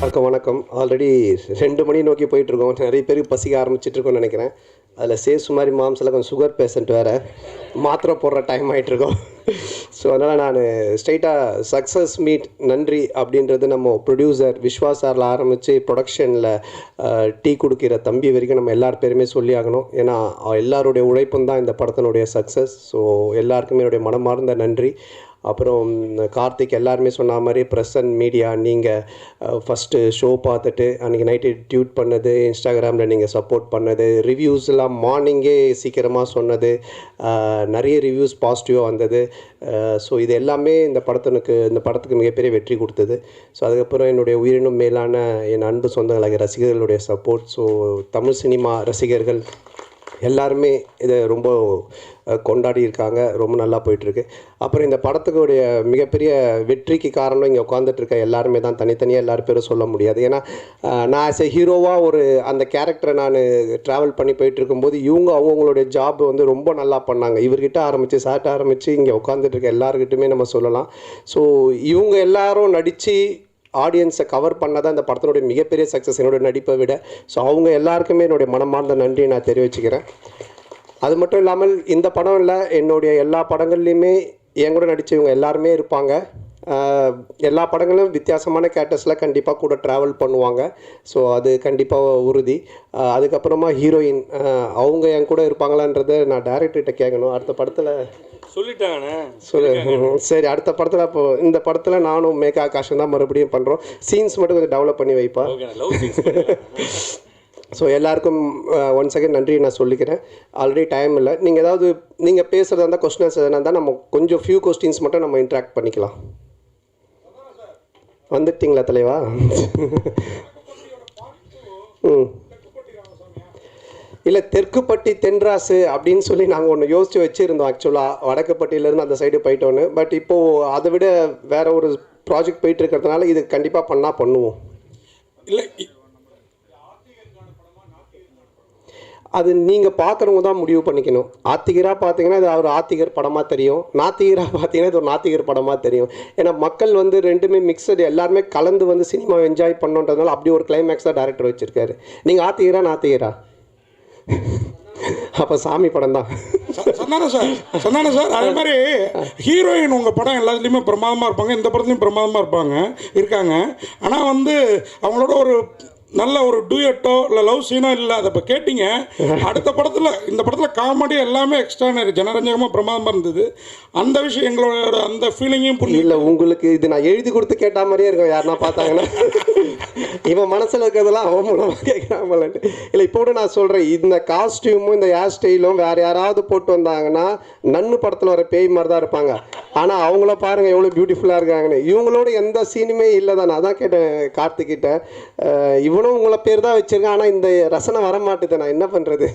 எல்லாருக்கும் வணக்கம். ஆல்ரெடி 2 மணி நோக்கி போயிட்டுருக்கோம். நிறைய பேருக்கு பசிக்க ஆரம்பிச்சிட்ருக்கோன்னு நினைக்கிறேன். அதில் சேசு மாதிரி மாம்ஸில் கொஞ்சம் சுகர் பேஷண்ட் வேறு, மாத்திரை போடுற டைம் ஆகிட்ருக்கோம். ஸோ அதனால் நான் ஸ்ட்ரைட்டாக சக்ஸஸ் மீட் நன்றி அப்படின்றது நம்ம ப்ரொடியூசர் விஸ்வாஸ் சாரில் ஆரம்பித்து ப்ரொடக்ஷனில் டீ கொடுக்கிற தம்பி வரைக்கும் நம்ம எல்லார் பேருமே சொல்லி ஆகணும். ஏன்னா எல்லாருடைய உழைப்பும் தான் இந்த படத்தினுடைய சக்ஸஸ். ஸோ எல்லாருக்குமே என்னுடைய மனமார்ந்த நன்றி. அப்புறம் கார்த்திக் எல்லாருமே சொன்ன மாதிரி ப்ரெஸ் அண்ட் மீடியா, நீங்கள் ஃபஸ்ட்டு ஷோ பார்த்துட்டு அன்றைக்கி நைட்டு டியூட் பண்ணது, இன்ஸ்டாகிராமில் நீங்கள் சப்போர்ட் பண்ணது, ரிவ்யூஸ்லாம் மார்னிங்கே சீக்கிரமாக சொன்னது, நிறைய ரிவ்யூஸ் பாசிட்டிவாக வந்தது. ஸோ இது எல்லாமே இந்த படத்துக்கு மிகப்பெரிய வெற்றி கொடுத்தது. ஸோ அதுக்கப்புறம் என்னுடைய உயிரினும் மேலான என் அன்பு சொந்தங்களாக ரசிகர்களுடைய சப்போர்ட். ஸோ தமிழ் சினிமா ரசிகர்கள் எல்லாருமே இதை ரொம்ப கொண்டாடி இருக்காங்க. ரொம்ப நல்லா போயிட்டுருக்கு. அப்புறம் இந்த படத்துக்குடைய மிகப்பெரிய வெற்றிக்கு காரணம் இங்கே உட்காந்துட்ருக்க எல்லாருமே தான். தனித்தனியாக எல்லாரும் பேரும் சொல்ல முடியாது. ஏன்னா நான் ஆஸ் எ ஹீரோவாக அந்த கேரக்டரை நான் ட்ராவல் பண்ணி போயிட்டுருக்கும்போது இவங்க அவங்கவுங்களுடைய ஜாப் ரொம்ப நல்லா பண்ணாங்க. இவர்கிட்ட ஆரம்பித்து சார்ட்ட ஆரம்பித்து இங்கே உட்காந்துட்ருக்க எல்லாருக்கிட்டுமே நம்ம சொல்லலாம். ஸோ இவங்க எல்லாரும் நடித்து ஆடியன்ஸை கவர் பண்ணதான் இந்த படத்தினுடைய மிகப்பெரிய சக்ஸஸ், என்னுடைய நடிப்பை விட. ஸோ அவங்க எல்லாருக்குமே என்னுடைய மனமார்ந்த நன்றியை நான் தெரிவிச்சுக்கிறேன். அது மட்டும் இல்லாமல் இந்த படம் இல்லை, என்னுடைய எல்லா படங்கள்லையுமே என் கூட நடித்தவங்க எல்லாருமே இருப்பாங்க. எல்லா படங்களும் வித்தியாசமான கேரக்டர்ஸில் கண்டிப்பாக கூட ட்ராவல் பண்ணுவாங்க. ஸோ அது கண்டிப்பாக உறுதி. அதுக்கப்புறமா ஹீரோயின் அவங்க என் கூட இருப்பாங்களான்றதை நான் டைரக்டர்கிட்ட கேட்கணும். அடுத்த படத்தில் சொல்லிட்டாங்கண்ணே. சரி, அடுத்த படத்தில் இப்போது இந்த படத்தில் நானும் மேகா ஆகாஷம் தான் மறுபடியும் பண்ணுறோம். சீன்ஸ் மட்டும் கொஞ்சம் டெவலப் பண்ணி வைப்பா. ஸோ எல்லாருக்கும் ஒன் செகண்ட் நன்றி நான் சொல்லிக்கிறேன். ஆல்ரெடி டைம் இல்லை. நீங்கள் பேசுகிறதா இருந்தால் கொஸ்டின்ஸ் எதனா இருந்தால் நம்ம கொஞ்சம் ஃபியூ கொஸ்டின்ஸ் மட்டும் நம்ம இன்ட்ராக்ட் பண்ணிக்கலாம். வந்துட்டீங்களா தலைவா? இல்லை, தெற்குப்பட்டி தென்ராசு அப்படின்னு சொல்லி நாங்கள் ஒன்று யோசித்து வச்சுருந்தோம். ஆக்சுவலாக வடக்குப்பட்டியிலேருந்து அந்த சைடு போயிட்டோன்னு. பட் இப்போது அதை விட வேறு ஒரு ப்ராஜெக்ட் போயிட்டு இருக்கிறதுனால இது கண்டிப்பாக பண்ணுவோம். இல்லை, அது நீங்கள் பார்க்குறவங்க தான் முடிவு பண்ணிக்கணும். ஆத்திகராக பார்த்தீங்கன்னா இது ஒரு ஆத்திகர் படமாக தெரியும். நாத்திகராக பார்த்தீங்கன்னா இது ஒரு நாத்திகர் படமாக தெரியும். ஏன்னா மக்கள் ரெண்டுமே மிக்சடு, எல்லாருமே கலந்து சினிமாவை என்ஜாய் பண்ணுன்றதுனால அப்படி ஒரு கிளைமேக்ஸாக டேரக்டர் வச்சுருக்காரு. நீங்கள் ஆத்திகரா நாத்திகரா? அப்போ சாமி படம் தான். சொன்னானே சார். அதே மாதிரி ஹீரோயின் உங்கள் படம் எல்லாத்துலேயுமே பிரமாதமாக இருப்பாங்க, இந்த படத்துலையும் பிரமாதமாக இருக்காங்க. ஆனால் அவங்களோட ஒரு நல்ல ஒரு டூயட்டோ இல்லை லவ் சீனோ இல்லை. அதை இப்போ கேட்டிங்க. அடுத்த படத்தில் இந்த படத்தில் காமெடி எல்லாமே எக்ஸ்ட்ரானரி ஜனரஞ்சகமாக பிரமாதமாக இருந்தது. அந்த விஷயம் எங்களோட அந்த ஃபீலிங்கையும் புரியல. இல்லை, உங்களுக்கு இது நான் எழுதி கொடுத்து கேட்ட மாதிரியே இருக்கும். யாருன்னா பார்த்தாங்கன்னா இவன் மனசில் இருக்கிறதெல்லாம் அவன் மூலமாக கேட்குறாமலன்ட்டு. இல்லை, இப்போ கூட நான் சொல்கிறேன், இந்த காஸ்டியூமும் இந்த ஹேர் ஸ்டைலும் வேறு யாராவது போட்டு வந்தாங்கன்னா நன்னு படத்தில் வர பேய் மாதிரி தான் இருப்பாங்க. ஆனால் அவங்கள பாருங்கள் எவ்வளோ பியூட்டிஃபுல்லாக இருக்காங்கன்னு. இவங்களோட எந்த சீனுமே இல்லை தான். நான் தான் கேட்டேன் கார்த்திக்கிட்ட, இவனும் உங்களை பேர் தான் வச்சுருக்கேன், ஆனால் இந்த ரசனை வர மாட்டுது, நான் என்ன பண்ணுறது?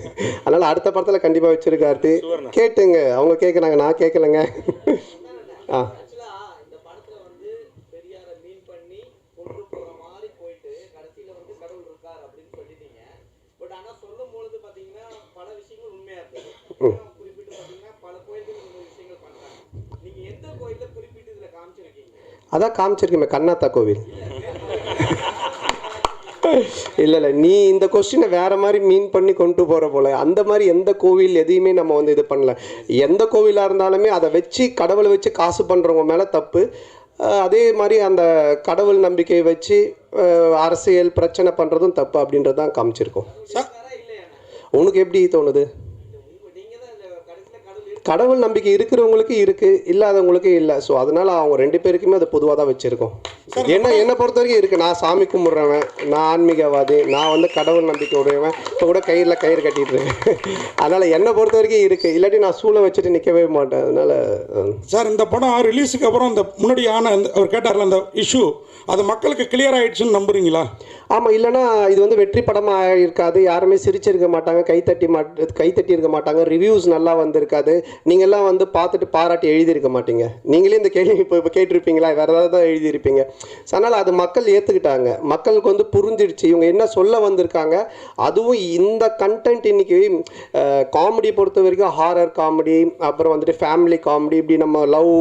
அதனால் அடுத்த படத்தில் கண்டிப்பாக வச்சுருக்காரு. கேட்டுங்க, அவங்க கேட்குறாங்க, நான் கேட்கலைங்க. அதான் காமிச்சிருக்கேன், கண்ணாத்தா கோவில். இல்லை, நீ இந்த கொஸ்டினை வேறு மாதிரி மீன் பண்ணி கொண்டு போகிற போல். அந்த மாதிரி எந்த கோவில் எதையுமே நம்ம இது பண்ணல. எந்த கோவிலாக இருந்தாலுமே அதை வச்சு கடவுளை வச்சு காசு பண்ணுறவங்க மேலே தப்பு. அதே மாதிரி அந்த கடவுள் நம்பிக்கையை வச்சு அரசியல் பிரச்சனை பண்ணுறதும் தப்பு அப்படின்றது தான் காமிச்சிருக்கோம். உனக்கு எப்படி தோணுது? கடவுள் நம்பிக்கை இருக்கிறவங்களுக்கு இருக்குது, இல்லாதவங்களுக்கு இல்லை. ஸோ அதனால் அவங்க 2 பேருக்குமே அது பொதுவாக தான் வச்சுருக்கோம். என்னை பொறுத்த வரைக்கும் இருக்குது. நான் சாமி கும்பிட்றவன், நான் ஆன்மீகவாதி, நான் கடவுள் நம்பிக்கை உடையவன். இப்போ கூட கயிறு கட்டிகிட்டு இருக்கேன். அதனால் என்னை பொறுத்த வரைக்கும் இருக்குது. இல்லாட்டி நான் சூளை வச்சுட்டு நிற்கவே மாட்டேன். அதனால் சார், இந்த படம் ரிலீஸுக்கு அப்புறம் இந்த முன்னாடி அவர் கேட்டார்ல அந்த இஷ்யூ, அது மக்களுக்கு கிளியர் ஆகிடுச்சுன்னு நம்புறீங்களா? ஆமாம், இல்லைனா இது வெற்றி படமாக இருக்காது. யாருமே சிரிச்சிருக்க மாட்டாங்க, கைத்தட்டி இருக்க மாட்டாங்க, ரிவ்யூஸ் நல்லா வந்திருக்காது. நீங்கள்லாம் பார்த்துட்டு பாராட்டி எழுதியிருக்க மாட்டீங்க. நீங்களே இந்த கேள்வி இப்போ கேட்டிருப்பீங்களா, வேறு ஏதாவது தான் எழுதியிருப்பீங்க. அதனால் அது மக்கள் ஏற்றுக்கிட்டாங்க. மக்களுக்கு புரிஞ்சிடுச்சு இவங்க என்ன சொல்ல வந்திருக்காங்க. அதுவும் இந்த கண்டென்ட் இன்றைக்கி காமெடி பொறுத்த வரைக்கும் ஹாரர் காமெடி, அப்புறம் ஃபேமிலி காமெடி, இப்படி நம்ம லவ்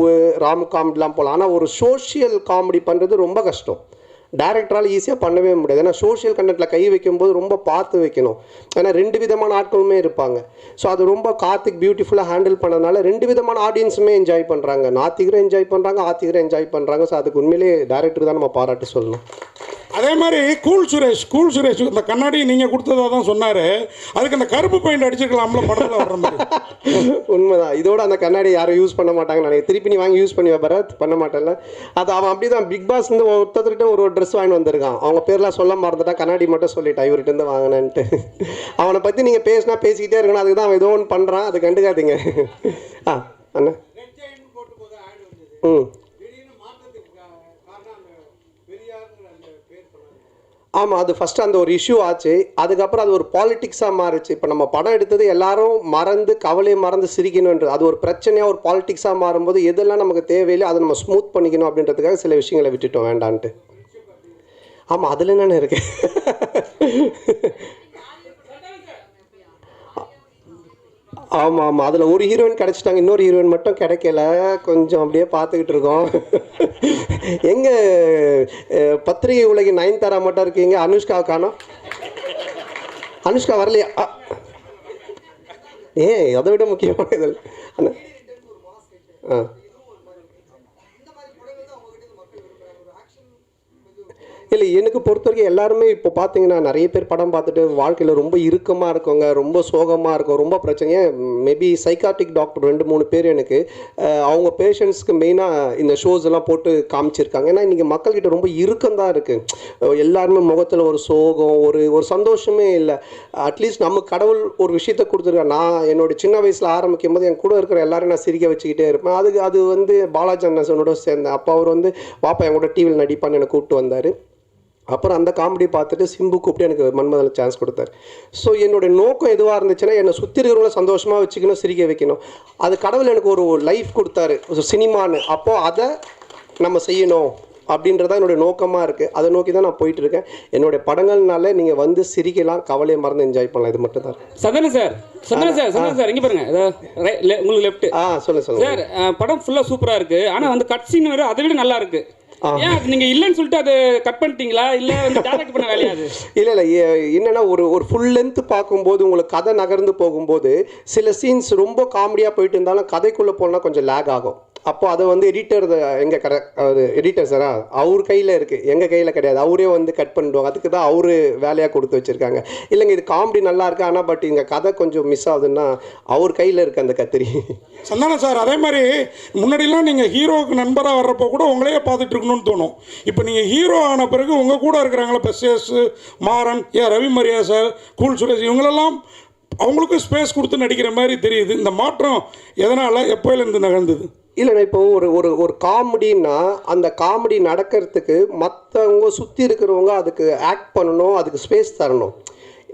ராம் காமெடிலாம் போகலாம். ஆனால் ஒரு சோஷியல் காமெடி பண்ணுறது ரொம்ப கஷ்டம். டேரக்டரால் ஈஸியாக பண்ணவே முடியாது. ஏன்னா சோஷியல் கண்டென்ட்டில் கை வைக்கும்போது ரொம்ப பார்த்து வைக்கணும். ஏன்னா 2 விதமான ஆட்களுமே இருப்பாங்க. ஸோ அது ரொம்ப கார்த்திக் பியூட்டிஃபுல்லாக ஹேண்டில் பண்ணதுனால 2 விதமான ஆடியன்ஸுமே என்ஜாய் பண்ணுறாங்க. நாத்திகரும் என்ஜாய் பண்ணுறாங்க, ஆத்திகரும் என்ஜாய் பண்ணுறாங்க. ஸோ அதுக்கு உண்மையிலேயே டேரக்டருக்கு தான் நம்ம பாராட்டு சொல்லணும். அதே மாதிரி கூல் சுரேஷ் இந்த கண்ணாடி நீங்கள் கொடுத்ததா தான் சொன்னார். அதுக்கு அந்த கருப்பு பெயிண்ட் அடிச்சிருக்கலாம்ல படத்தில் வர்ற மாதிரி. உண்மைதான். இதோட அந்த கண்ணாடி யாரும் யூஸ் பண்ண மாட்டாங்க. நான் திருப்பி நீ வாங்கி யூஸ் பண்ணி வைப்பற பண்ண மாட்டேன்ல. அது அவன் அப்படி தான் பிக் பாஸ் வந்து ஒருத்தர்கிட்ட ஒரு ட்ரெஸ் வாங்கி வந்திருக்கான். அவங்க பேர்லாம் சொல்ல மறந்துட்டான், கண்ணாடி மட்டும் சொல்லிட்டான் இவர்கிட்ட வாங்கினேன்ட்டு. அவனை பற்றி நீங்கள் பேசிக்கிட்டே இருக்கணும். அதுக்கு தான் அவன் ஏதோ ஒன்று பண்ணுறான், அது கண்டுக்காதீங்க. அண்ணா ஆமாம், அது ஃபஸ்ட்டு அந்த ஒரு இஷ்யூ ஆச்சு. அதுக்கப்புறம் அது ஒரு பாலிட்டிக்ஸாக மாறிச்சு. இப்போ நம்ம படம் எடுத்தது எல்லாரும் மறந்து கவலையை மறந்து சிரிக்கணுன்றது அது ஒரு பிரச்சனையாக ஒரு பாலிட்டிக்ஸாக மாறும்போது எதெல்லாம் நமக்கு தேவையில்லை அதை நம்ம ஸ்மூத் பண்ணிக்கணும் அப்படின்றதுக்காக சில விஷயங்களை விட்டுட்டோம் வேண்டான்ட்டு. ஆமாம், அதில் என்னென்ன இருக்கு. ஆமாம், அதில் ஒரு ஹீரோயின் கிடச்சிட்டாங்க, இன்னொரு ஹீரோயின் மட்டும் கிடைக்கல. கொஞ்சம் அப்படியே பார்த்துக்கிட்டு இருக்கோம். எங்கே பத்திரிகை உலகின் நயன்தாரா மட்டும் இருக்கீங்க, அனுஷ்காவை காணோம். அனுஷ்கா வரலையா? அதை விட முக்கியமான இதில் அண்ணா இல்லை, எனக்கு பொறுத்த வரைக்கும் எல்லாருமே இப்போ பார்த்தீங்கன்னா நிறைய பேர் படம் பார்த்துட்டு வாழ்க்கையில் ரொம்ப இறுக்கமாக இருக்கவங்க, ரொம்ப சோகமாக இருக்கும், ரொம்ப பிரச்சனையே. மேபி சைக்காட்டிக் டாக்டர் 2-3 பேர் எனக்கு அவங்க பேஷண்ட்ஸ்க்கு மெயினாக இந்த ஷோஸ் எல்லாம் போட்டு காமிச்சிருக்காங்க. ஏன்னா இன்றைக்கி மக்கள்கிட்ட ரொம்ப இறுக்கம் தான் இருக்குது. எல்லாருமே முகத்தில் ஒரு சோகம், ஒரு சந்தோஷமே இல்லை. அட்லீஸ்ட் நம்ம கடவுள் ஒரு விஷயத்தை கொடுத்துருக்கேன். நான் என்னோட சின்ன வயசில் ஆரம்பிக்கும் போது என் கூட இருக்கிற எல்லாரும் நான் சிரிக்க வச்சுக்கிட்டே இருப்பேன். அது வந்து பாலாஜி அண்ணனோட சேர்ந்தேன். அப்போ அவர் வந்து வாப்பா என் கூட டிவியில் நடிப்பான்னு என்னை கூப்பிட்டு வந்தார். அப்புறம் அந்த காமெடி பார்த்துட்டு சிம்பு கூப்பிட்டு எனக்கு மன்மதனில் சான்ஸ் கொடுத்தாரு. ஸோ என்னுடைய நோக்கம் எதுவாக இருந்துச்சுன்னா என்னை சுற்றி இருக்கிறவங்கள சந்தோஷமாக வச்சுக்கணும், சிரிக்க வைக்கணும். அது கடவுள் எனக்கு ஒரு லைஃப் கொடுத்தாரு, ஒரு சினிமான்னு. அப்போது அதை நம்ம செய்யணும் அப்படின்றதான் என்னுடைய நோக்கமாக இருக்குது. அதை நோக்கி தான் நான் போயிட்டு இருக்கேன். என்னுடைய படங்கள்னால நீங்கள் வந்து சிரிக்கலாம், கவலையை மறந்து என்ஜாய் பண்ணலாம். இது மட்டும் தான். சதன சார் இங்கே பாருங்க, உங்களுக்கு லெஃப்ட். சொல்லுங்க சார். படம் ஃபுல்லாக சூப்பராக இருக்குது. ஆனால் வந்து கட் சீன் வேறு அதை விட நல்லா இருக்குது. ஏன் நீங்க இல்லன்னு சொல்லிட்டு அது கட் பண்ணிட்டீங்களா இல்ல வந்து டைரக்ட் பண்ண வேலையா? அது இல்ல என்னன்னா ஒரு ஃபுல் லென்த் பார்க்கும்போது உங்களுக்கு கதை நகர்ந்து போகும்போது சில சீன்ஸ் ரொம்ப காமெடியா போயிட்டு இருந்தாலும் கதைக்குள்ள போனா கொஞ்சம் லேக் ஆகும். அப்போ அதை வந்து எடிட்டர் எங்கே எடிட்டர் சாரா அவர் கையில் இருக்குது, எங்கள் கையில் கிடையாது. அவரே வந்து கட் பண்ணிடுவாங்க. அதுக்கு தான் அவர் வேலையாக கொடுத்து வச்சுருக்காங்க. இல்லைங்க இது காமெடி நல்லா இருக்குது, ஆனால் பட் இங்கே கதை கொஞ்சம் மிஸ் ஆகுதுன்னா அவர் கையில் இருக்குது அந்த கத்திரி. சந்தானம் சார், அதே மாதிரி முன்னாடிலாம் நீங்கள் ஹீரோவுக்கு நண்பராக வர்றப்போ கூட உங்களையே பார்த்துட்டு இருக்கணும்னு தோணும். இப்போ நீங்கள் ஹீரோ ஆன பிறகு உங்கள் கூட இருக்கிறாங்களா பெஸ்ஸஸ், மாறன், ரவி மரியா சார், கூல் சுரேஷ், இவங்களெல்லாம் அவங்களுக்கும் ஸ்பேஸ் கொடுத்து நடிக்கிற மாதிரி தெரியுது. இந்த மாற்றம் எதனால் எப்போலேருந்து நகர்ந்தது? இல்லைண்ணா, இப்போ ஒரு காமெடின்னா அந்த காமெடி நடக்கிறதுக்கு மற்றவங்க சுற்றி இருக்கிறவங்க அதுக்கு ஆக்ட் பண்ணணும், அதுக்கு ஸ்பேஸ் தரணும்.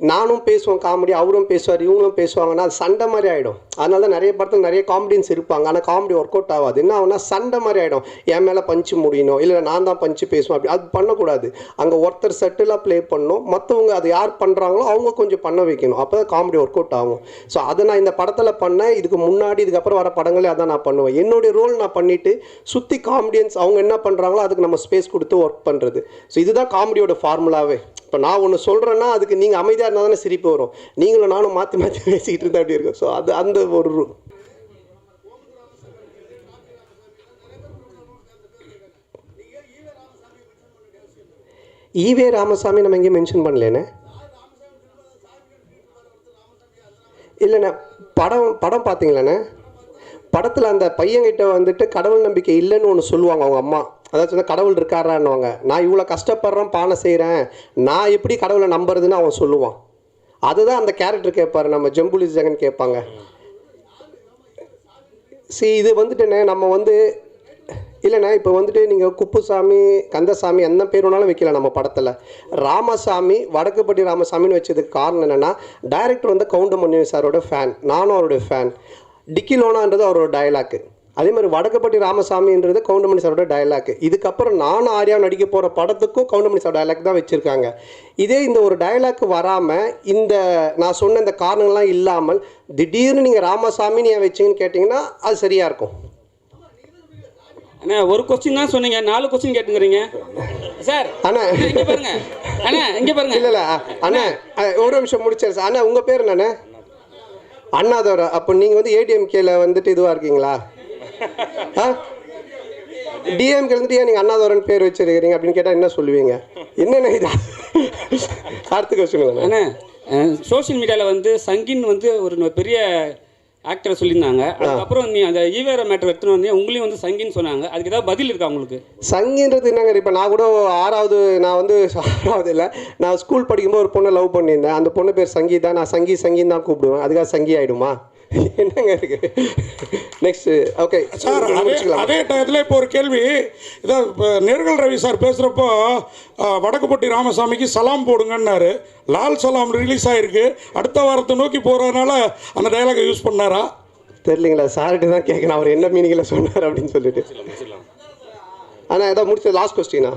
நானும் பேசுவேன் காமெடி, அவரும் பேசுவார், இவங்களும் பேசுவாங்கன்னா அது சண்டை மாதிரி ஆகிடும். அதனால தான் நிறைய படத்தில் நிறைய காமெடியன்ஸ் இருப்பாங்க, ஆனால் காமெடி ஒர்க் அவுட் ஆகாது. என்ன ஆகுனா சண்டை மாதிரி ஆகிடும். என் மேலே பஞ்சு முடியணும், இல்லை நான் தான் பஞ்சு பேசுவேன், அப்படி அது பண்ணக்கூடாது. அங்கே ஒருத்தர் செட்டிலாக ப்ளே பண்ணணும், மற்றவங்க அது யார் பண்ணுறாங்களோ அவங்க கொஞ்சம் பண்ண வைக்கணும். அப்போ தான் காமெடி ஒர்க் அவுட் ஆகும். ஸோ அதை நான் இந்த படத்தில் பண்ணேன். இதுக்கு முன்னாடி இதுக்கப்புறம் வர படங்களே அதான் நான் பண்ணுவேன். என்னுடைய ரோல் நான் பண்ணிவிட்டு சுற்றி காமெடியன்ஸ் அவங்க என்ன பண்ணுறாங்களோ அதுக்கு நம்ம ஸ்பேஸ் கொடுத்து ஒர்க் பண்ணுறது. ஸோ இதுதான் காமெடியோட ஃபார்முலாவே. இப்போ நான் ஒன்று சொல்கிறேன்னா அதுக்கு நீங்கள் அமைதியாக இருந்தால் தானே சிரிப்பு வரும். நீங்களும் நானும் மாற்றி மாற்றி பேசிக்கிட்டு இருந்தால் அப்படி இருக்கும். ஸோ அது அந்த ஒரு ஈவே ராமசாமி நம்ம எங்கேயும் மென்ஷன் பண்ணலேண்ணே. இல்லைண்ணே, படம் பார்த்தீங்களாண்ணே? படத்தில் அந்த பையன்கிட்ட வந்துட்டு கடவுள் நம்பிக்கை இல்லைன்னு ஒன்று சொல்லுவாங்க அவங்க அம்மா. அதாச்சும் வந்து கடவுள் இருக்காரான்னுவாங்க. நான் இவ்வளோ கஷ்டப்படுறேன், பானை செய்கிறேன், நான் எப்படி கடவுளை நம்புறதுன்னு அவன் சொல்லுவான். அதுதான் அந்த கேரக்டர் கேட்பார், நம்ம ஜம்புலி ஜெகன் கேட்பாங்க. இது வந்துட்டுண்ணே நம்ம வந்து இல்லைண்ணா, இப்போ வந்துட்டு நீங்கள் குப்புசாமி, கந்தசாமி என்ன பேர் வேணாலும் வைக்கலாம். நம்ம படத்தில் ராமசாமி, வடக்குப்பட்டி ராமசாமின்னு வச்சதுக்கு காரணம் என்னென்னா டைரக்டர் வந்து கவுண்டமணி சாரோட ஃபேன், நானும் அவருடைய ஃபேன். டிக்கிலோனான்றது அவரோட டயலாக்கு. அதே மாதிரி வடக்குப்பட்டி ராமசாமின்றது கவுண்டமணி சாரோட டயலாக்கு. இதுக்கப்புறம் நானும் ஆர்யா நடிக்க போகிற படத்துக்கும் கவுண்டமணி சார் டயலாக் தான் வச்சுருக்காங்க. இதே இந்த ஒரு டயலாக் வராமல் இந்த நான் சொன்ன இந்த காரணங்கள்லாம் இல்லாமல் திடீர்னு நீங்கள் ராமசாமின்னு ஏன் வச்சிங்கன்னு கேட்டிங்கன்னா அது சரியாக இருக்கும். அண்ணா ஒரு கொஸ்டின் தான் சொன்னீங்க, 4 கொஸ்டின் கேட்டுங்கிறீங்க சார். அண்ணா இங்கே பாருங்க, அண்ணா இங்கே பாருங்க. இல்லை அண்ணா ஒரு நிமிஷம் முடிச்சார் சார். அண்ணா உங்கள் பேர் என்னண்ணே? அண்ணாதோரா. அப்போ நீங்கள் வந்து ஏடிஎம்கேல வந்துட்டு இதுவாக இருக்கீங்களா? டிஎம்கே வந்துட்டு ஏன் நீங்கள் அண்ணாதோரன் பேர் வச்சிருக்கிறீங்க அப்படின்னு கேட்டால் என்ன சொல்லுவீங்க? என்னென்ன இதா அடுத்த கொஸ்டின் அண்ணா, சோஷியல் மீடியாவில் வந்து சங்கின் வந்து ஒரு பெரிய ஆக்டரை சொல்லியிருந்தாங்க. அதுக்கப்புறம் நீ அந்த ஈவேரா மேட்டர் எடுத்துன்னு வந்து உங்களையும் வந்து சங்கின்னு சொன்னாங்க. அதுக்கு ஏதாவது பதில் இருக்கா உங்களுக்கு? சங்கின்றது என்னங்க? இப்போ நான் கூட 6வது, நான் வந்து 6வது இல்லை, நான் ஸ்கூல் படிக்கும்போது ஒரு பொண்ணை லவ் பண்ணியிருந்தேன். அந்த பொண்ணு பேர் சங்கீதா. நான் சங்கின்னு தான் கூப்பிடுவேன். அதுக்காக சங்கி ஆகிடுமா? என்னங்க இருக்கு? நெக்ஸ்ட் ஓகே சார், அதே டயத்தில் இப்போ ஒரு கேள்வி. இதான் இப்போ நேர்கள் ரவி சார் பேசுகிறப்போ வடக்குப்பட்டி ராமசாமிக்கு சலாம் போடுங்கன்னாரு. லால் சலாம் ரிலீஸ் ஆகிருக்கு, அடுத்த வாரத்தை நோக்கி போகிறதுனால அந்த டைலாகை யூஸ் பண்ணாரா தெரியலீங்களா? சார்கிட்ட தான் கேட்கணும் அவர் என்ன மீனிங்கில் சொன்னார் அப்படின்னு சொல்லிட்டு. ஆனால் ஏதாவது முடிச்சது லாஸ்ட் கொஸ்டினா?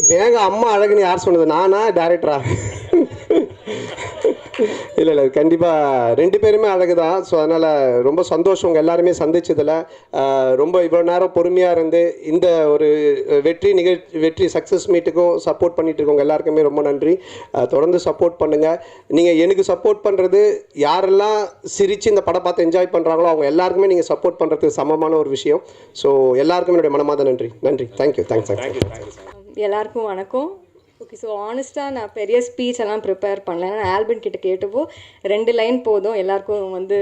மேகா அம்மா அழகுன்னு யார் சொன்னது? நானா டேரக்டரா? இல்லை கண்டிப்பாக 2 பேருமே அழகு தான். ஸோ அதனால் ரொம்ப சந்தோஷம் உங்கள் எல்லாருமே சந்திச்சதில். ரொம்ப இவ்வளோ நேரம் பொறுமையாக இருந்து இந்த ஒரு வெற்றி சக்ஸஸ் மீட்டுக்கும் சப்போர்ட் பண்ணிட்டு இருக்கவங்க எல்லாருக்குமே ரொம்ப நன்றி. தொடர்ந்து சப்போர்ட் பண்ணுங்கள். நீங்கள் எனக்கு சப்போர்ட் பண்ணுறது, யாரெல்லாம் சிரித்து இந்த படம் பார்த்து என்ஜாய் பண்ணுறாங்களோ அவங்க எல்லாருக்குமே நீங்கள் சப்போர்ட் பண்ணுறதுக்கு சமமான ஒரு விஷயம். ஸோ எல்லாருக்குமே என்னுடைய மனமார்ந்த நன்றி. தேங்க்யூ. எல்லாருக்கும் வணக்கம். ஓகே, ஸோ ஆனஸ்ட்டாக நான் பெரிய ஸ்பீச் எல்லாம் ப்ரிப்பேர் பண்ணல. நான் ஆல்பன் கிட்ட கேட்டப்போ 2 லைன் போதும் எல்லாருக்கும் வந்து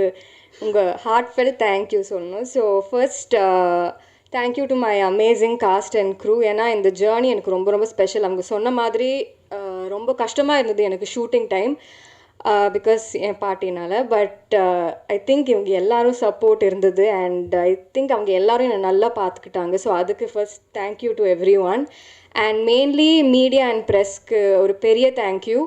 உங்கள் ஹார்ட்ஃபெல் தேங்க்யூ சொல்லணும். So first thank you to my amazing cast and crew. ஏன்னா இந்த ஜேர்னி எனக்கு ரொம்ப ரொம்ப ஸ்பெஷல். அவங்க சொன்ன மாதிரி ரொம்ப கஷ்டமாக இருந்தது எனக்கு ஷூட்டிங் டைம் பிகாஸ் என் பாட்டினால். பட் ஐ திங்க் இவங்க எல்லோரும் சப்போர்ட் இருந்தது அண்ட் ஐ திங்க் அவங்க எல்லோரும் என்னை நல்லா பார்த்துக்கிட்டாங்க. ஸோ அதுக்கு first thank you to everyone. And mainly media and ப்ரெஸ்க்கு ஒரு பெரிய தேங்க்யூ.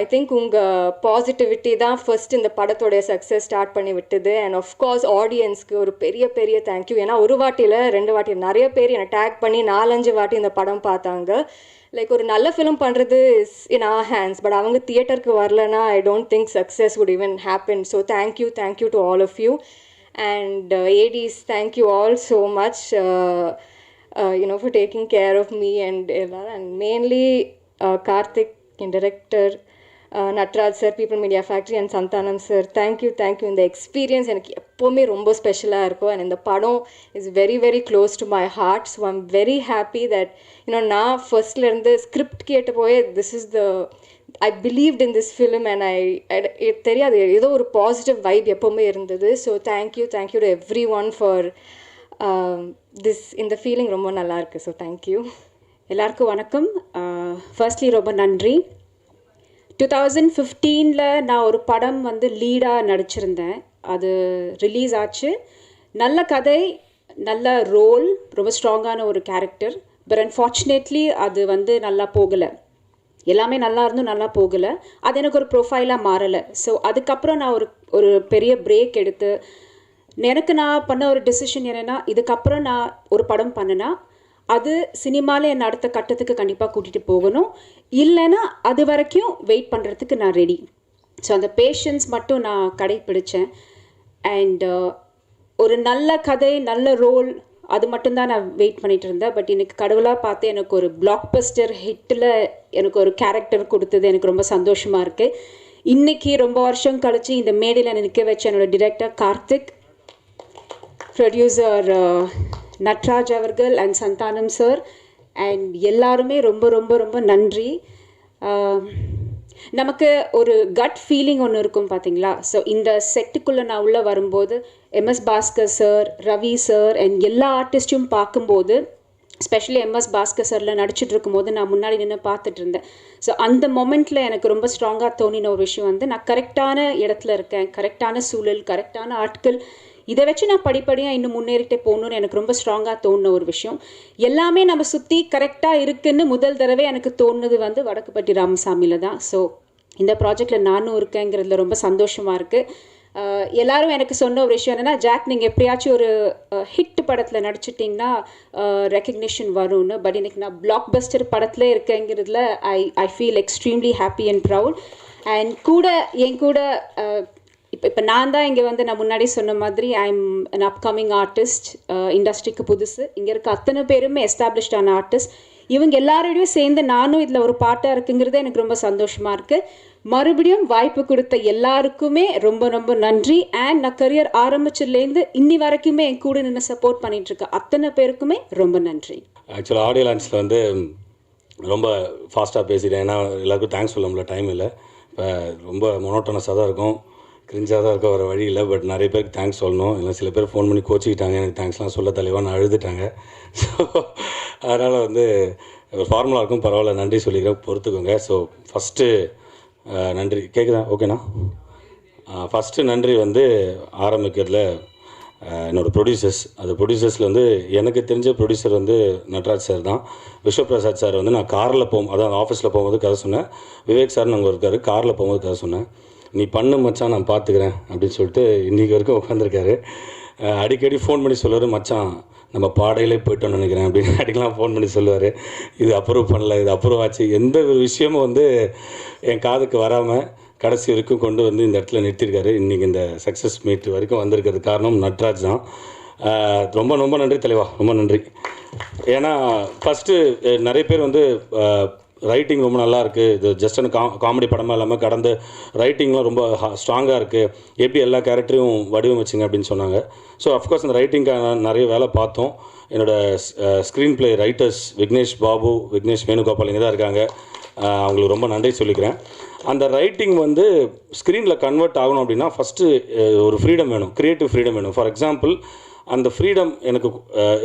ஐ திங்க் உங்கள் பாசிட்டிவிட்டி தான் ஃபர்ஸ்ட் இந்த படத்தோடைய சக்ஸஸ் ஸ்டார்ட் பண்ணி விட்டது. அண்ட் ஆஃப்கோர்ஸ் ஆடியன்ஸ்க்கு ஒரு பெரிய தேங்க்யூ. ஏன்னா ஒரு வாட்டியில் 2 வாட்டி நிறைய பேர் என்னை டேக் பண்ணி 4-5 வாட்டி இந்த படம் பார்த்தாங்க. லைக் ஒரு நல்ல ஃபிலிம் பண்ணுறது is in our hands. But அவங்க தியேட்டருக்கு வரலன்னா I don't think success would even happen. So thank you to all of you. And ஏடிஸ், thank you all so much for taking care of me and mainly Karthik and director, Natraj sir, People Media Factory and Santhanam sir, thank you. இந்த experience எனக்கு எப்போவுமே ரொம்ப ஸ்பெஷலாக இருக்கும். And இந்த படம் is very close to my heart. So I'm very happy that நான் ஃபர்ஸ்ட்லேருந்து ஸ்கிரிப்ட் கேட்ட போயே I believed in this film and தெரியாது ஏதோ ஒரு பாசிட்டிவ் வைப் எப்போவுமே இருந்தது. So thank you to every one for இந்த ஃபீலிங் ரொம்ப நல்லா இருக்குது. So thank you. எல்லாருக்கும் வணக்கம். ஃபர்ஸ்ட்லி ரொம்ப நன்றி. 2015 நான் ஒரு படம் வந்து லீடாக நடிச்சிருந்தேன். அது ரிலீஸ் ஆச்சு. நல்ல கதை, நல்ல ரோல், ரொம்ப ஸ்ட்ராங்கான ஒரு கேரக்டர். பட் அன்ஃபார்ச்சுனேட்லி அது வந்து நல்லா போகலை. எல்லாமே நல்லா இருந்தும் நல்லா போகலை. அது எனக்கு ஒரு ப்ரொஃபைலாக மாறலை. ஸோ அதுக்கப்புறம் நான் ஒரு பெரிய பிரேக் எடுத்து எனக்கு நான் பண்ண ஒரு டெசிஷன் என்னென்னா, இதுக்கப்புறம் நான் ஒரு படம் பண்ணினா அது சினிமாவில் என்னை அடுத்த கட்டத்துக்கு கண்டிப்பாக கூட்டிகிட்டு போகணும். இல்லைன்னா அது வரைக்கும் வெயிட் பண்ணுறதுக்கு நான் ரெடி. ஸோ அந்த பேஷன்ஸ் மட்டும் நான் கடைப்பிடிச்சேன். அண்ட் ஒரு நல்ல கதை, நல்ல ரோல், அது மட்டும்தான் நான் வெயிட் பண்ணிகிட்டு இருந்தேன். பட் எனக்கு கடவுளாக பார்த்து எனக்கு ஒரு பிளாக் பஸ்டர் ஹிட்டில் எனக்கு ஒரு கேரக்டர் கொடுத்தது எனக்கு ரொம்ப சந்தோஷமாக இருக்குது. இன்றைக்கி ரொம்ப வருஷம் கழித்து இந்த மேடையில் நிற்க வச்ச என்னோடய டிரெக்டர் கார்த்திக், ப்ரொடியூசர் நட்ராஜ் அவர்கள் அண்ட் சந்தானம் சார் அண்ட் எல்லாருமே ரொம்ப நன்றி. நமக்கு ஒரு கட் ஃபீலிங் ஒன்று இருக்கும் பார்த்தீங்களா. ஸோ இந்த செட்டுக்குள்ளே நான் உள்ளே வரும்போது MS Bhaskar sir, Ravi sir and எல்லா ஆர்டிஸ்ட்டும் பார்க்கும்போது, ஸ்பெஷலி MS பாஸ்கர் சாரில் நடிச்சிட்டு இருக்கும்போது நான் முன்னாடி நின்று பார்த்துட்டு இருந்தேன். ஸோ அந்த மொமெண்ட்டில் எனக்கு ரொம்ப ஸ்ட்ராங்காக தோணின ஒரு விஷயம் வந்து நான் கரெக்டான இடத்துல இருக்கேன், கரெக்டான சூழல், கரெக்டான ஆட்கள், இதை வச்சு நான் படிப்படியாக இன்னும் முன்னேறிட்டே போகணுன்னு எனக்கு ரொம்ப ஸ்ட்ராங்காக தோணுன ஒரு விஷயம். எல்லாமே நம்ம சுற்றி கரெக்டாக இருக்குன்னு முதல் தடவை எனக்கு தோணுது வந்து வடக்குப்பட்டி ராமசாமியில் தான். ஸோ இந்த ப்ராஜெக்டில் நானும் இருக்கேங்கிறதுல ரொம்ப சந்தோஷமாக இருக்குது. எல்லாரும் எனக்கு சொன்ன ஒரு விஷயம் என்னென்னா, ஜாக் நீங்கள் எப்படியாச்சும் ஒரு ஹிட் படத்தில் நடிச்சிட்டிங்கன்னா ரெக்கக்னிஷன் வரும்னு. பட் இன்னைக்கு நான் பிளாக் பஸ்டர் படத்தில் இருக்கேங்கிறதுல I feel extremely happy and proud. And என் கூட இப்போ நான் தான் இங்கே வந்து நான் முன்னாடி சொன்ன மாதிரி ஐம் அன் அப்கமிங் ஆர்டிஸ்ட், இண்டஸ்ட்ரிக்கு புதுசு. இங்கே இருக்க அத்தனை பேருமே எஸ்டாப்ளிஷ்டான ஆர்டிஸ்ட். இவங்க எல்லாரோடையும் சேர்ந்து நானும் இதில் ஒரு பாட்டாக இருக்குங்கிறது எனக்கு ரொம்ப சந்தோஷமாக இருக்குது. மறுபடியும் வாய்ப்பு கொடுத்த எல்லாருக்குமே ரொம்ப ரொம்ப நன்றி. அண்ட் நான் கரியர் ஆரம்பிச்சதுலேருந்து இன்னி வரைக்குமே என் கூட நின்று சப்போர்ட் பண்ணிகிட்ருக்க அத்தனை பேருக்குமே ரொம்ப நன்றி. ஆக்சுவலாக ஆடியோ லான்ச்சில் வந்து ரொம்ப ஃபாஸ்ட்டாக பேசிட்டேன். ஏன்னா எல்லாருக்கும் தேங்க்ஸ் சொல்ல முடியல, டைம் இல்லை. இப்போ ரொம்ப மொனோட்டனஸாக தான் இருக்கும், கிரிஞ்சாக தான் இருக்க, வர வழி இல்லை. பட் நிறைய பேருக்கு தேங்க்ஸ் சொல்லணும். இல்லை சில பேர் ஃபோன் பண்ணி கோச்சிக்கிட்டாங்க, எனக்கு தேங்க்ஸ்லாம் சொல்ல தலைவான்னு அழுதுட்டாங்க. ஸோ அதனால் வந்து ஒரு ஃபார்முலா இருக்கும், பரவாயில்ல, நன்றி சொல்லிக்கிறேன், பொறுத்துக்கோங்க. ஸோ ஃபஸ்ட்டு நன்றி கேட்குதா? ஓகேண்ணா. ஃபஸ்ட்டு நன்றி வந்து ஆரம்பிக்கிறதுல என்னோடய ப்ரொடியூசர்ஸ். அது ப்ரொடியூசர்ஸில் வந்து எனக்கு தெரிஞ்ச ப்ரொடியூசர் வந்து நட்ராஜ் சார் தான். விஸ்வபிரசாத் சார் வந்து நான் காரில் அதான் ஆஃபீஸில் போகும்போது கதை சொன்னேன். விவேக் சார் நாங்கள் இருக்கார், காரில் போகும்போது கதை சொன்னேன். நீ பண்ணு மச்சான், நான் பார்த்துக்கிறேன் அப்படின்னு சொல்லிட்டு இன்றைக்கி வரைக்கும் உட்காந்துருக்காரு. அடிக்கடி ஃபோன் பண்ணி சொல்லுவார், மச்சான் நம்ம பாடையிலே போய்ட்டோன்னு நினைக்கிறேன் அப்படின்னு அடிக்கலாம் ஃபோன் பண்ணி சொல்லுவார். இது அப்ரூவ் பண்ணல, இது அப்ரூவ் ஆச்சு. எந்த ஒரு விஷயமும் வந்து என் காதுக்கு வராமல் கடைசி வரைக்கும் கொண்டு வந்து இந்த இடத்துல நிறுத்தியிருக்காரு. இன்றைக்கி இந்த சக்ஸஸ் மீட் வரைக்கும் வந்திருக்கிறது காரணம் நட்ராஜ் தான். ரொம்ப ரொம்ப நன்றி தலைவா, ரொம்ப நன்றி. ஏன்னா ஃபஸ்ட்டு நிறைய பேர் வந்து ரைட்டிங் ரொம்ப நல்லா இருக்குது, இது ஜஸ்ட் அந்த காமெடி படமாக இல்லாமல் கடந்த ரைட்டிங்லாம் ரொம்ப ஸ்ட்ராங்காக இருக்குது, எப்படி எல்லா கேரக்டரையும் வடிவமைச்சிங்க அப்படின்னு சொன்னாங்க. ஸோ அஃப்கோர்ஸ் அந்த ரைட்டிங்காக நிறைய வேலை பார்த்தோம். என்னோடய screenplay writers Vignesh Babu, Vignesh Venugopal இங்கே தான் இருக்காங்க, அவங்களுக்கு ரொம்ப நன்றி சொல்லிக்கிறேன். அந்த ரைட்டிங் வந்து ஸ்க்ரீனில் கன்வெர்ட் ஆகணும் அப்படின்னா ஃபஸ்ட்டு ஒரு ஃப்ரீடம் வேணும், க்ரியேட்டிவ் ஃப்ரீடம் வேணும். ஃபார் எக்ஸாம்பிள் அந்த ஃப்ரீடம்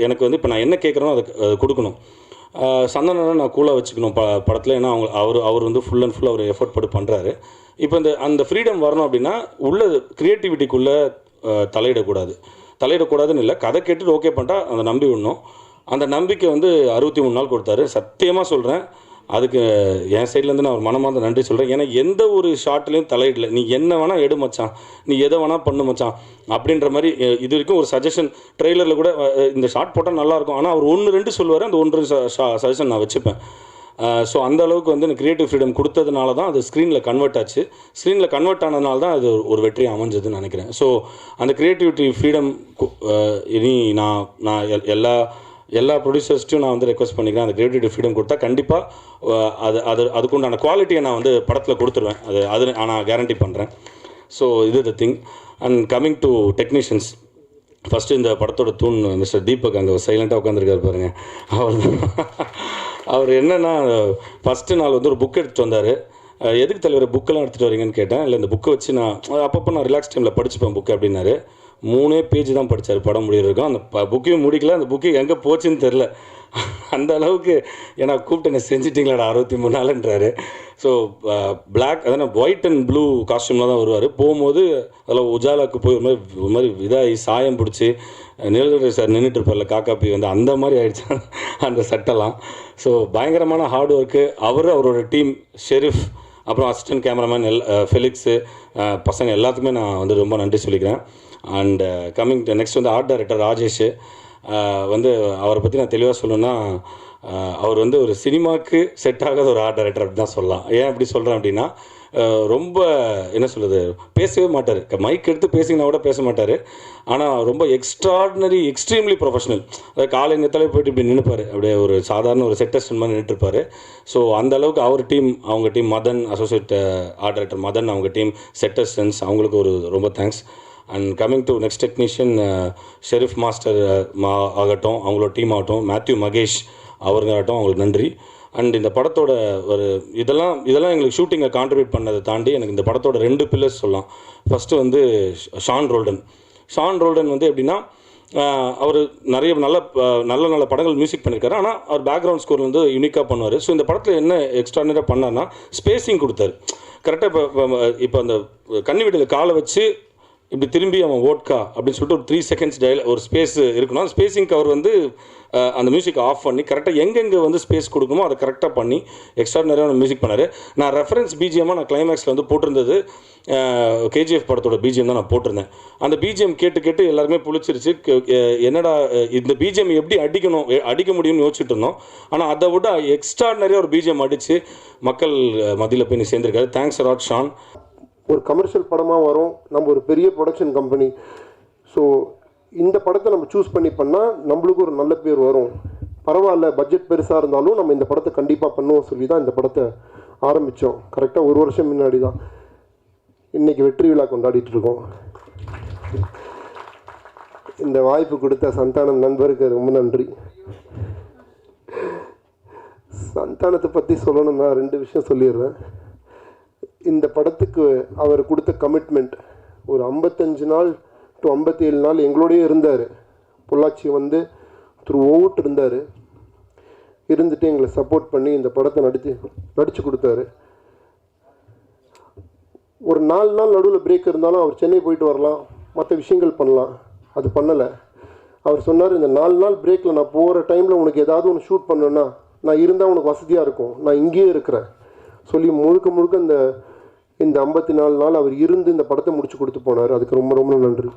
எனக்கு வந்து இப்போ நான் என்ன கேட்குறேனோ அது கொடுக்கணும். சந்தனனை நான் கூலாக வச்சுக்கணும் படத்தில். ஏன்னா அவர் வந்து ஃபுல் அண்ட் ஃபுல் அவர் எஃபர்ட் போட்டு பண்ணுறாரு. இப்போ அந்த ஃப்ரீடம் வரணும் அப்படின்னா உள்ள க்ரியேட்டிவிட்டிக்குள்ளே தலையிடக்கூடாதுன்னு இல்லை, கதை கேட்டுட்டு ஓகே பண்ணிட்டா அந்த நம்பி விடணும். அந்த நம்பிக்கை வந்து 63 நாள் கொடுத்தாரு. சத்தியமாக சொல்கிறேன், அதுக்கு என் சைட்லேருந்து நான் ஒரு மனமார்ந்த நன்றி சொல்கிறேன். ஏன்னா எந்த ஒரு ஷார்ட்லேயும் தலையிடல, நீ என்ன வேணால் எடு மச்சான், நீ எதை வேணால் பண்ணு மச்சான் அப்படின்ற மாதிரி. இது வரைக்கும் ஒரு சஜஷன் ட்ரெய்லரில் கூட இந்த ஷார்ட் போட்டால் நல்லாயிருக்கும், ஆனால் அவர் 1-2 சொல்லுவார், அந்த 1 சஜஷன் நான் வச்சுப்பேன். ஸோ அந்த அளவுக்கு வந்து எனக்கு க்ரியேட்டிவ் ஃப்ரீடம் கொடுத்ததுனால தான் அது ஸ்க்ரீனில் கன்வெர்ட் ஆச்சு. ஸ்க்ரீனில் கன்வெர்ட் ஆனதுனால தான் அது ஒரு வெற்றி அமைஞ்சதுன்னு நினைக்கிறேன். ஸோ அந்த க்ரியேட்டிவிட்டி ஃப்ரீடம் இனி நான் எல்லா ப்ரொடியூசர்ஸ்ட்டையும் நான் வந்து ரெக்வஸ்ட் பண்ணிக்கிறேன். அந்த க்ரியேட்டிவிட்டி ஃப்ரீடம் கொடுத்தா கண்டிப்பாக அதுக்குண்டான குவாலிட்டியை நான் வந்து படத்தில் கொடுத்துருவேன். அது நான் கேரண்டி பண்ணுறேன். ஸோ இது the thing. And coming to technicians, first இந்த படத்தோட தூண் மிஸ்டர் தீபக் அங்கே சைலண்ட்டாக உட்காந்துருக்காரு பாருங்கள். அவர் என்னென்னா ஃபஸ்ட்டு நாள் வந்து ஒரு புக் எடுத்துகிட்டு வந்தார். எதுக்கு தலைவர் புக்கெல்லாம் எடுத்துகிட்டு வரீங்கன்னு கேட்டேன். இல்லை இந்த புக்கை வச்சு நான் அப்பப்போ நான் ரிலாக்ஸ் டைமில் படிச்சுப்பேன் புக்கு அப்படின்னாரு. 3 பேஜ் தான் படித்தார் படம் முடியிருக்கும். அந்த புக்கையும் முடிக்கல, அந்த புக்கு எங்கே போச்சுன்னு தெரில, அந்த அளவுக்கு. ஏன்னா கூப்பிட்டு என்ன செஞ்சிட்டிங்களாடா 63 நாளுன்றாரு. ஸோ பிளாக் அதான் ஒயிட் அண்ட் ப்ளூ காஸ்டியூமில் தான் வருவார். போகும்போது அதில் உஜாலாவுக்கு போய் ஒரு மாதிரி இதாகி சாயம் பிடிச்சி நீலகிரி சார் நின்றுட்டு இருப்பார்ல காக்காப்பி வந்து அந்த மாதிரி ஆகிடுச்சு அந்த சட்டெல்லாம். ஸோ பயங்கரமான ஹார்ட் ஒர்க்கு. அவரோட டீம் ஷெரீஃப், அப்புறம் அசிஸ்டன்ட் கேமராமேன் ஃபெலிக்ஸு, பசங்க எல்லாத்துக்குமே நான் வந்து ரொம்ப நன்றி சொல்லிக்கிறேன். அண்ட் கம்மிங் நெக்ஸ்ட் வந்து ஆர்ட் டைரக்டர் ராஜேஷ் வந்து அவரை பற்றி நான் தெளிவாக சொல்லணுன்னா, அவர் வந்து ஒரு சினிமாவுக்கு செட் ஆகாத ஒரு ஆர்ட் டைரக்டர் அப்படி தான் சொல்லலாம். ஏன் அப்படி சொல்கிறேன் அப்படின்னா, ரொம்ப என்ன சொல்கிறது, பேசவே மாட்டார். மைக் எடுத்து பேசிங்கன்னா கூட பேச மாட்டார். ஆனால் ரொம்ப எக்ஸ்ட்ரீம்லி ப்ரொஃபஷனல். அதாவது காலை நேரத்தில் போய்ட்டு இப்படி நின்றுப்பார், அப்படியே ஒரு சாதாரண ஒரு செட்டஸ்டன் மாதிரி நின்றுட்டுருப்பார். ஸோ அந்த அளவுக்கு அவர் டீம், அவங்க team Madan, associate art director Madan, அவங்க டீம் செட்டஸ்டன்ஸ், அவங்களுக்கு ஒரு ரொம்ப thanks. And coming to next technician Sherif master ஆகட்டும், அவங்களோட டீம் ஆகட்டும், மேத்யூ மகேஷ் அவருங்காகட்டும், அவங்களுக்கு நன்றி. அண்ட் இந்த படத்தோட ஒரு இதெல்லாம் எங்களுக்கு ஷூட்டிங்கை கான்ட்ரிபியூட் பண்ணதை தாண்டி எனக்கு இந்த படத்தோட 2 பில்லர்ஸ் சொல்லலாம். ஃபஸ்ட்டு வந்து ஷான் ரோல்டன் வந்து எப்படின்னா, அவர் நிறைய நல்ல படங்கள் மியூசிக் பண்ணியிருக்காரு. ஆனால் அவர் பேக்ரவுண்ட் ஸ்கோர் வந்து யூனிக்காக பண்ணுவார். ஸோ இந்த படத்தில் என்ன எக்ஸ்ட்ரானரியாக பண்ணார்னா, ஸ்பேஸிங் கொடுத்தாரு கரெக்டாக. இப்போ அந்த கன்னி வீட்டில் காலை வச்சு இப்படி திரும்பி அவன் ஓட்கா அப்படின்னு சொல்லிட்டு ஒரு 3 seconds ஒரு ஸ்பேஸ் இருக்கணும். அந்த ஸ்பேஸிங்க்கு அவர் வந்து அந்த மியூசிக் ஆஃப் பண்ணி கரெக்டாக எங்கெங்கே வந்து ஸ்பேஸ் கொடுக்குமோ அதை கரெக்டாக பண்ணி எக்ஸ்ட்ராடினரியான மியூசிக் பண்ணார். நான் ரெஃபரன்ஸ் பிஜிஎம்மாக நான் கிளைமேக்ஸில் வந்து போட்டிருந்தது கேஜிஎஃப் படத்தோட பிஜிஎம் தான் நான் போட்டிருந்தேன். அந்த பிஜிஎம் கேட்டு எல்லாருமே புளிச்சிருச்சு. என்னடா இந்த பிஜிஎம் எப்படி அடிக்க முடியும்னு யோசிச்சுட்டு இருந்தோம். ஆனால் அதை விட எக்ஸ்ட்ராடினரியாக ஒரு பிஜிஎம் அடித்து மக்கள் மத்தியில் போய் நீ சேர்ந்துருக்காரு. தேங்க்ஸ் ராட் ஷான். ஒரு கமர்ஷியல் படமாக வரும், நம்ம ஒரு பெரிய ப்ரொடக்ஷன் கம்பெனி. ஸோ இந்த படத்தை நம்ம சூஸ் பண்ணி பண்ணால் நம்மளுக்கு ஒரு நல்ல பேர் வரும். பரவாயில்ல, பட்ஜெட் பெருசாக இருந்தாலும் நம்ம இந்த படத்தை கண்டிப்பாக பண்ணுவோம் சொல்லி தான் இந்த படத்தை ஆரம்பித்தோம். கரெக்டாக 1 வருஷம் முன்னாடி தான். இன்றைக்கி வெற்றி விழா கொண்டாடிட்டு இருக்கோம். இந்த வாய்ப்பு கொடுத்த சந்தானம் நண்பருக்கு ரொம்ப நன்றி. சந்தானத்தை பற்றி சொல்லணும்னா 2 விஷயம் சொல்லிடுறேன். இந்த படத்துக்கு அவர் கொடுத்த கமிட்மெண்ட், ஒரு 55 நாள் டு 57 நாள் எங்களோடய இருந்தார். பொள்ளாச்சி வந்து த்ரூ அவுட் இருந்தார். இருந்துட்டு எங்களை சப்போர்ட் பண்ணி இந்த படத்தை நடித்து கொடுத்தாரு. ஒரு 4 நாள் நடுவில் பிரேக் இருந்தாலும் அவர் சென்னை போயிட்டு வரலாம், மற்ற விஷயங்கள் பண்ணலாம். அது பண்ணலை. அவர் சொன்னார், இந்த 4 நாள் பிரேக்கில் நான் போகிற டைமில் உனக்கு ஏதாவது ஒன்று ஷூட் பண்ணணுன்னா நான் இருந்தால் உனக்கு வசதியாக இருக்கும், நான் இங்கேயே இருக்கிறேன் சொல்லி முழுக்க இந்த 54 நாள் அவர் இருந்து இந்த படத்தை முடிச்சு கொடுத்து போனார். அதுக்கு ரொம்ப ரொம்ப நன்றி.